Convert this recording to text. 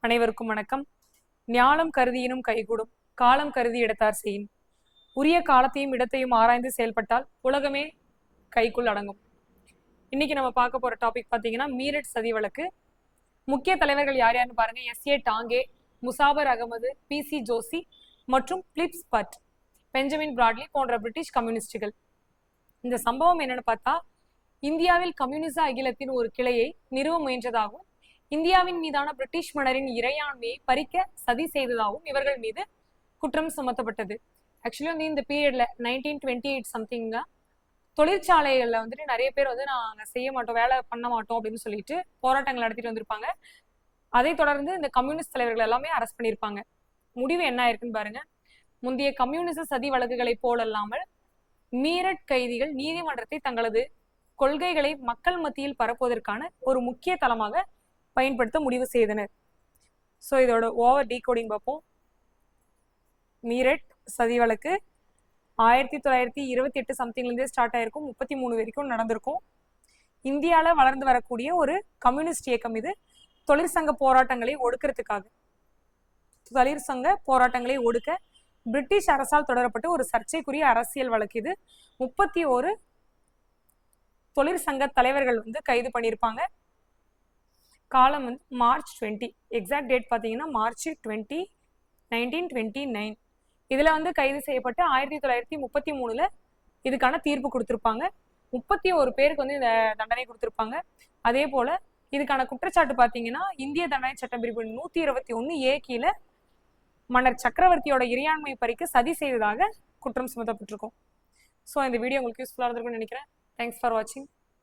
அனைவருக்கும் வணக்கம். ஞாலம் கருதியினும் கைகூடும், காலம் கருதி இடத்தார் செய்யும். உரிய காலத்தையும் இடத்தையும் ஆராய்ந்து செயல்பட்டால் உலகமே கைக்குள் அடங்கும். இன்னைக்கு நம்ம பார்க்க போற டாபிக் பார்த்தீங்கன்னா மீரட் சதி வழக்கு. முக்கிய தலைவர்கள் யார் யாருன்னு பாருங்க. எஸ்.ஏ. டாங்கே, முசாபர் அகமது, பி.சி. ஜோஷி மற்றும் பிலிப்ஸ் பட், பெஞ்சமின் பிராட்லி போன்ற பிரிட்டிஷ் கம்யூனிஸ்டுகள். இந்த சம்பவம் என்னன்னு பார்த்தா, இந்தியாவில் கம்யூனிச அகிலத்தின் ஒரு கிளையை நிறுவ முயன்றதாகவும் இந்தியாவின் மீதான பிரிட்டிஷ் மன்னரின் இறையாண்மையை பறிக்க சதி செய்ததாகவும் இவர்கள் மீது குற்றம் சுமத்தப்பட்டது. ஆக்சுவலி வந்து இந்த பீரியட்ல 1928 சம்திங்க தொழிற்சாலைகள்ல வந்துட்டு நிறைய பேர் வந்து நாங்க செய்ய மாட்டோம், வேலை பண்ண மாட்டோம் அப்படின்னு சொல்லிட்டு போராட்டங்கள் நடத்திட்டு வந்திருப்பாங்க. அதை தொடர்ந்து இந்த கம்யூனிஸ்ட் தலைவர்கள் எல்லாமே அரெஸ்ட் பண்ணியிருப்பாங்க. முடிவு என்ன ஆயிருக்குன்னு பாருங்க. முந்தைய கம்யூனிச சதி வழக்குகளை போலல்லாமல் மீரட் கைதிகள் நீதிமன்றத்தை தங்களது கொள்கைகளை மக்கள் மத்தியில் பரப்புவதற்கான ஒரு முக்கிய தளமாக பயன்படுத்த முடிவு செய்தனர். ஸோ இதோட ஓவர் டீகோடிங் பார்ப்போம். மீரட் சதி வழக்கு 1928 சம்திங்லேருந்தே ஸ்டார்ட் ஆயிருக்கும், 33 வரைக்கும் நடந்திருக்கும். இந்தியாவில் வளர்ந்து வரக்கூடிய ஒரு கம்யூனிஸ்ட் இயக்கம் இது. தொழிற்சங்க போராட்டங்களை ஒடுக்கிறதுக்காக, தொழிற்சங்க போராட்டங்களை ஒடுக்க பிரிட்டிஷ் அரசால் தொடரப்பட்ட ஒரு சர்ச்சைக்குரிய அரசியல் வழக்கு இது. 31 தொழிற்சங்க தலைவர்கள் வந்து கைது பண்ணியிருப்பாங்க. காலம் வந்து மார்ச் 20, எக்ஸாக்ட் டேட் பார்த்தீங்கன்னா மார்ச் 20, 1929. இதில் வந்து கைது செய்யப்பட்டு 1933 இதுக்கான தீர்ப்பு கொடுத்துருப்பாங்க. 31 பேருக்கு வந்து இந்த தண்டனை கொடுத்துருப்பாங்க. அதே போல் இதுக்கான குற்றச்சாட்டு பார்த்தீங்கன்னா இந்திய தண்டனை சட்டம் பிரிவு 121A கீழே மன்னர் சக்கரவர்த்தியோட இறையாண்மை பறிக்க சதி செய்ததாக குற்றம் சுமத்தப்பட்டிருக்கும். ஸோ இந்த வீடியோ உங்களுக்கு யூஸ்ஃபுல்லாக இருந்திருக்கும்னு நினைக்கிறேன். தேங்க்ஸ் ஃபார் வாட்சிங்.